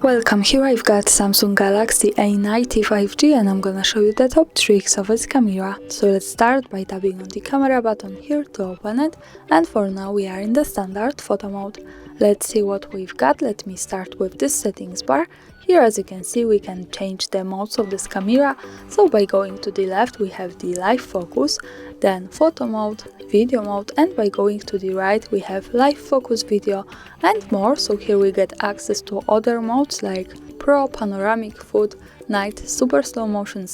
Welcome, here I've got Samsung Galaxy A90 5G and I'm gonna show you the top tricks of its camera. So let's start by tapping on the camera button here to open it, and for now we are in the standard photo mode. Let's see what we've got. Let me start with this settings bar. Here, as you can see, we can change the modes of this camera. So by going to the left we have the live focus, then photo mode, video mode, and by going to the right we have live focus video and more. So here we get access to other modes like pro, panoramic, food, night, super slow motion,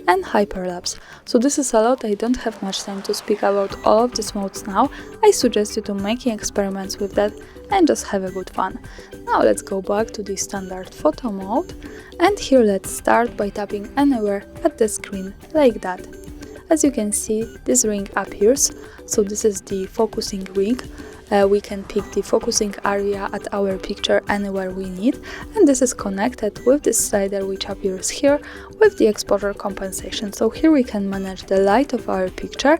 and hyperlapse. So this is a lot. I don't have much time to speak about all of these modes now. I suggest you to making experiments with that and just have a good fun. Now let's go back to the standard photo mode, and here let's start by tapping anywhere at the screen like that. As you can see, this ring appears, so this is the focusing ring. We can pick the focusing area at our picture anywhere we need, and this is connected with this slider which appears here with the exposure compensation. So here we can manage the light of our picture.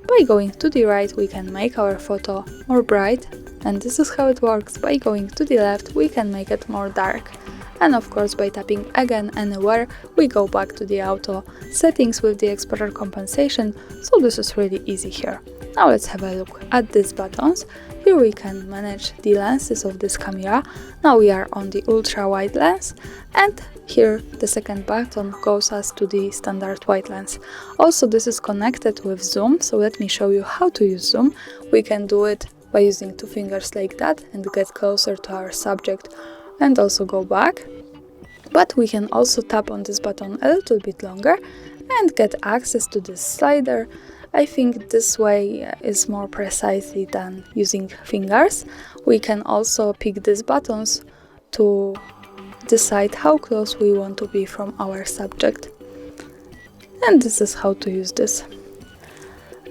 By going to the right we can make our photo more bright, and this is how it works. By going to the left we can make it more dark. And of course, by tapping again anywhere, we go back to the auto settings with the exposure compensation, so this is really easy here. Now let's have a look at these buttons. Here we can manage the lenses of this camera. Now we are on the ultra wide lens, and here the second button goes us to the standard wide lens. Also, this is connected with zoom, so let me show you how to use zoom. We can do it by using two fingers like that and get closer to our subject and also go back. But we can also tap on this button a little bit longer and get access to this slider. I think this way is more precisely than using fingers. We can also pick these buttons to decide how close we want to be from our subject. And this is how to use this.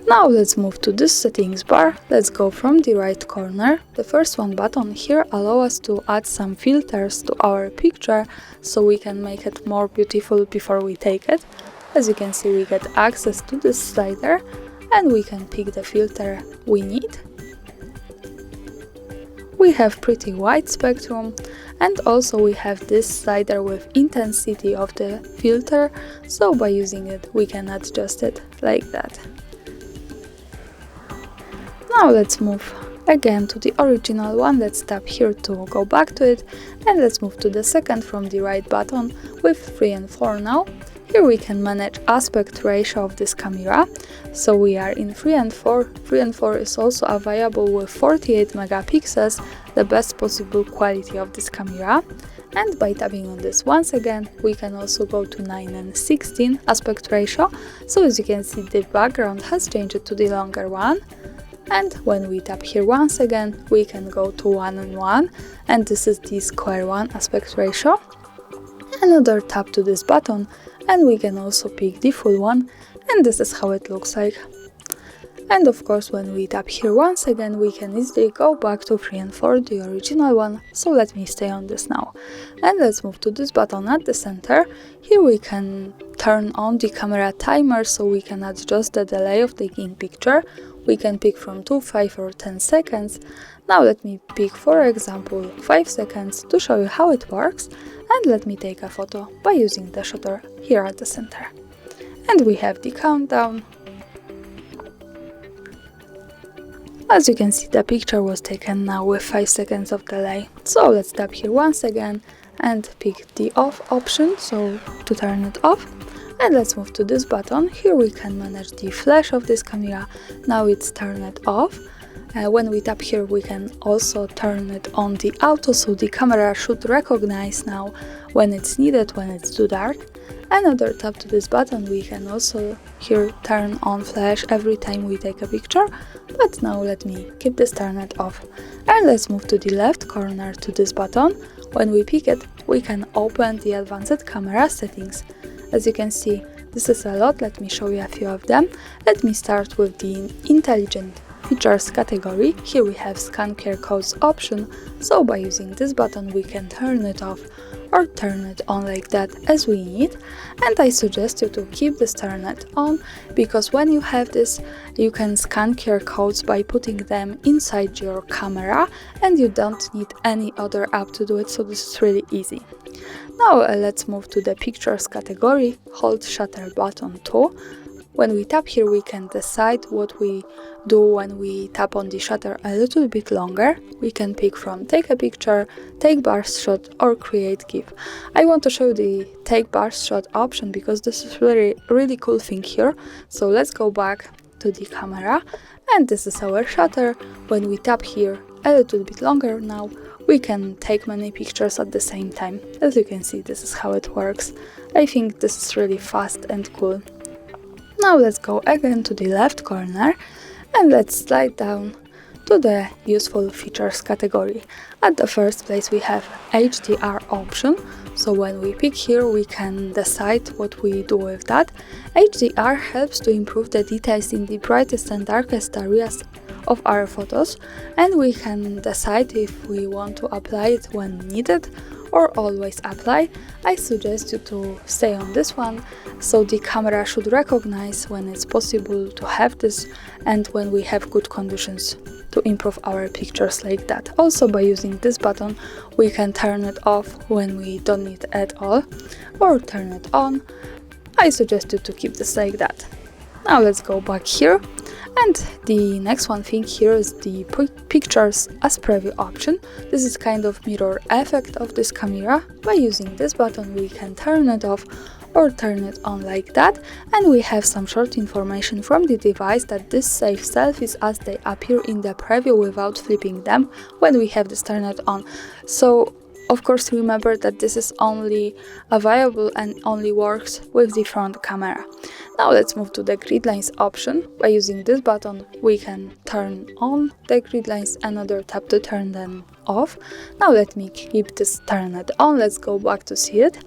Now let's move to this settings bar. Let's go from the right corner. The first one button here allows us to add some filters to our picture so we can make it more beautiful before we take it. As you can see, we get access to this slider and we can pick the filter we need. We have pretty wide spectrum, and also we have this slider with intensity of the filter, so by using it we can adjust it like that. Now let's move again to the original one. Let's tap here to go back to it, and let's move to the second from the right button with 3 and 4 now. Here we can manage aspect ratio of this camera, so we are in 3 and 4. 3 and 4 is also available with 48 megapixels, the best possible quality of this camera. And by tapping on this once again, we can also go to 9 and 16 aspect ratio. So as you can see, the background has changed to the longer one. And when we tap here once again, we can go to 1 and 1, and this is the square one aspect ratio. Another tap to this button and we can also pick the full one, and this is how it looks like. And of course, when we tap here once again, we can easily go back to 3 and 4, the original one. So let me stay on this now. And let's move to this button at the center. Here we can turn on the camera timer, so we can adjust the delay of taking picture. We can pick from 2, 5 or 10 seconds. Now let me pick, for example, 5 seconds to show you how it works. And let me take a photo by using the shutter here at the center. And we have the countdown. As you can see, the picture was taken now with 5 seconds of delay. So let's tap here once again and pick the off option, so to turn it off. And let's move to this button. Here we can manage the flash of this camera. Now it's turned off. When we tap here, we can also turn it on the auto, so the camera should recognize now when it's needed, when it's too dark. Another tap to this button, we can also here turn on flash every time we take a picture, but now let me keep this turned off. And let's move to the left corner to this button. When we pick it, we can open the advanced camera settings. As you can see, this is a lot. Let me show you a few of them. Let me start with the intelligent features category. Here we have scan QR codes option, so by using this button we can turn it off or turn it on like that as we need. And I suggest you to keep this turned on, because when you have this, you can scan QR codes by putting them inside your camera, and you don't need any other app to do it, so this is really easy. Now let's move to the pictures category. Hold shutter button 2. When we tap here, we can decide what we do when we tap on the shutter a little bit longer. We can pick from take a picture, take bar shot, or create GIF. I want to show you the take bar shot option because this is really cool thing here. So let's go back to the camera, and this is our shutter. When we tap here a little bit longer now, we can take many pictures at the same time. As you can see, this is how it works. I think this is really fast and cool. Now let's go again to the left corner, and let's slide down to the useful features category. At the first place we have HDR option, so when we pick here we can decide what we do with that. HDR helps to improve the details in the brightest and darkest areas of our photos, and we can decide if we want to apply it when needed or always apply. I suggest you to stay on this one, so the camera should recognize when it's possible to have this and when we have good conditions to improve our pictures like that. Also, by using this button we can turn it off when we don't need it at all, or turn it on. I suggest you to keep this like that. Now let's go back here, and the next one thing here is the pictures as preview option. This is kind of mirror effect of this camera. By using this button we can turn it off or turn it on like that, and we have some short information from the device that this saves selfies as they appear in the preview without flipping them when we have this turned on. So of course remember that this is only available and only works with the front camera. Now let's move to the grid lines option. By using this button we can turn on the grid lines, another tap to turn them off. Now let me keep this turned on. Let's go back to see it,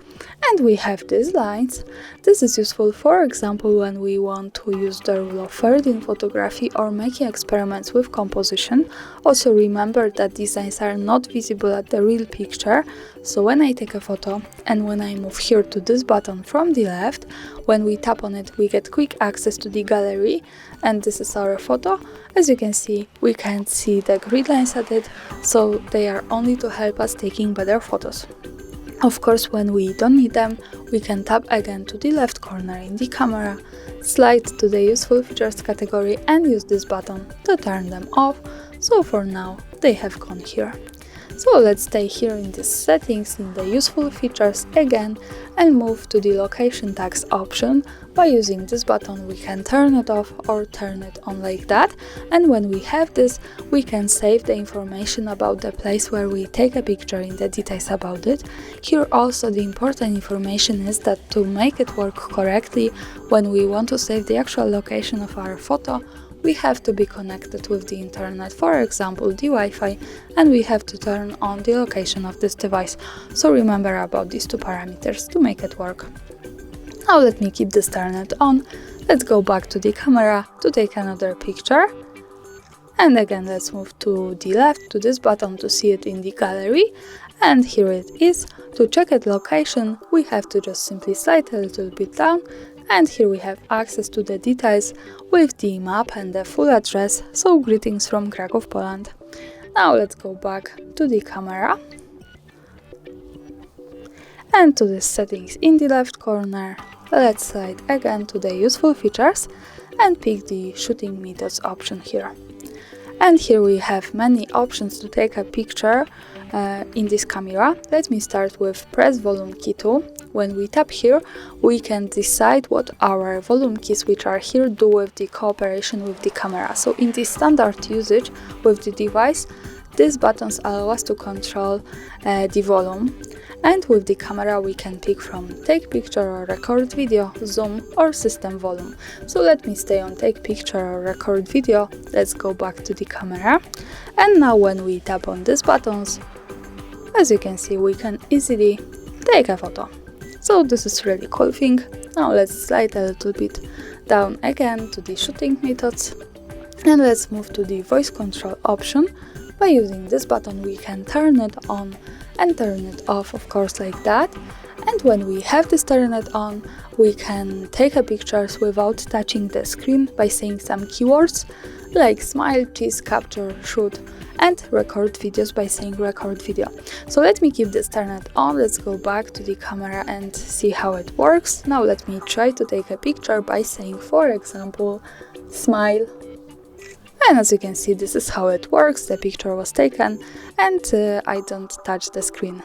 and we have these lines. This is useful, for example, when we want to use the rule of thirds in photography or making experiments with composition. Also remember that these lines are not visible at the real picture, so when I take a photo and when I move here to this button from the left, when we tap on it we get quick access to the gallery, and this is our photo. As you can see, we can't see the grid lines at it, so they are only to help us taking better photos. Of course, when we don't need them, we can tap again to the left corner in the camera, slide to the useful features category and use this button to turn them off. So for now, they have gone here. So let's stay here in the settings in the useful features again and move to the location tags option. By using this button we can turn it off or turn it on like that, and when we have this we can save the information about the place where we take a picture in the details about it. Here also the important information is that to make it work correctly, when we want to save the actual location of our photo, we have to be connected with the internet, for example the Wi-Fi, and we have to turn on the location of this device. So remember about these two parameters to make it work. Now let me keep this turned on. Let's go back to the camera to take another picture. And again let's move to the left to this button to see it in the gallery. And here it is. To check its location we have to just simply slide a little bit down, and here we have access to the details with the map and the full address, so greetings from Kraków, Poland. Now let's go back to the camera and to the settings in the left corner. Let's slide again to the useful features and pick the shooting methods option here. And here we have many options to take a picture in this camera. Let me start with press volume key 2. When we tap here, we can decide what our volume keys which are here do with the cooperation with the camera. So in the standard usage with the device, these buttons allow us to control the volume. And with the camera we can pick from take picture or record video, zoom or system volume. So let me stay on take picture or record video. Let's go back to the camera. And now when we tap on these buttons, as you can see, we can easily take a photo. So this is really cool thing. Now let's slide a little bit down again to the shooting methods. And let's move to the voice control option. By using this button we can turn it on and turn it off, of course, like that. And when we have this turned on, we can take a pictures without touching the screen by saying some keywords like smile, cheese, capture, shoot, and record videos by saying record video. So let me keep this turned on. Let's go back to the camera and see how it works. Now let me try to take a picture by saying, for example, smile. And as you can see, this is how it works. The picture was taken and I don't touch the screen.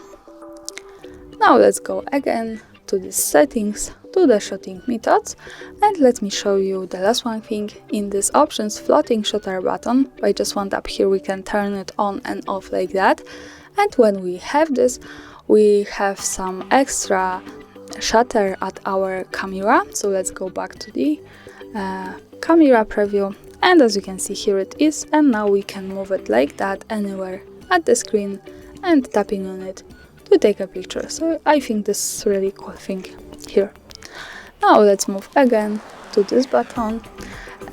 Now let's go again to the settings, to the shooting methods, and let me show you the last one thing. In this options floating shutter button, by just one tap here we can turn it on and off like that. And when we have this, we have some extra shutter at our camera. So let's go back to the camera preview, and as you can see, here it is, and now we can move it like that anywhere at the screen and tapping on it to take a picture. So I think this is really cool thing here. Now let's move again to this button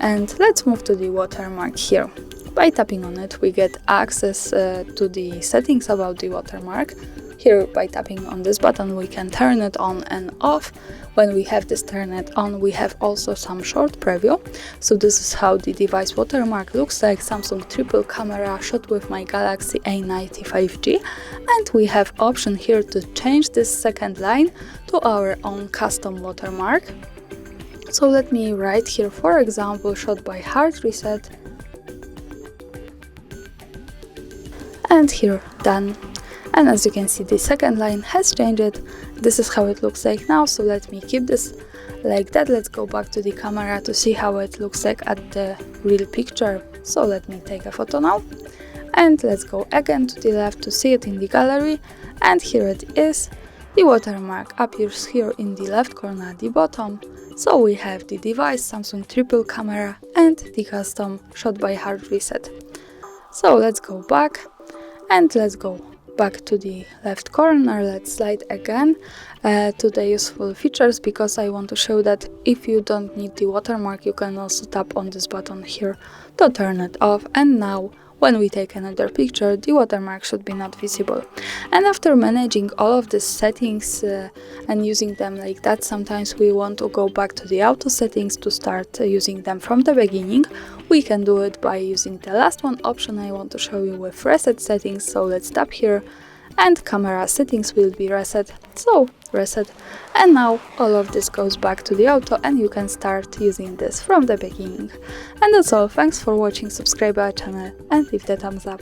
and let's move to the watermark here. By tapping on it we get access to the settings about the watermark. Here by tapping on this button we can turn it on and off. When we have this turned on, we have also some short preview. So this is how the device watermark looks like. Samsung triple camera shot with my Galaxy A90 5G, and we have option here to change this second line to our own custom watermark. So let me write here, for example, shot by HardReset, and here done. And as you can see, the second line has changed. This is how it looks like now. So let me keep this like that. Let's go back to the camera to see how it looks like at the real picture. So let me take a photo now. And let's go again to the left to see it in the gallery. And here it is. The watermark appears here in the left corner at the bottom. So we have the device, Samsung triple camera, and the custom shot by HardReset. So let's go back and let's go back to the left corner. Let's slide again to the useful features, because I want to show that if you don't need the watermark, you can also tap on this button here to turn it off. And now when we take another picture, the watermark should be not visible. And after managing all of these settings and using them like that, sometimes we want to go back to the auto settings to start using them from the beginning. We can do it by using the last one option I want to show you with reset settings. So let's tap here and camera settings will be reset. So reset, and now all of this goes back to the auto and you can start using this from the beginning. And that's all. Thanks for watching, subscribe our channel and leave the thumbs up.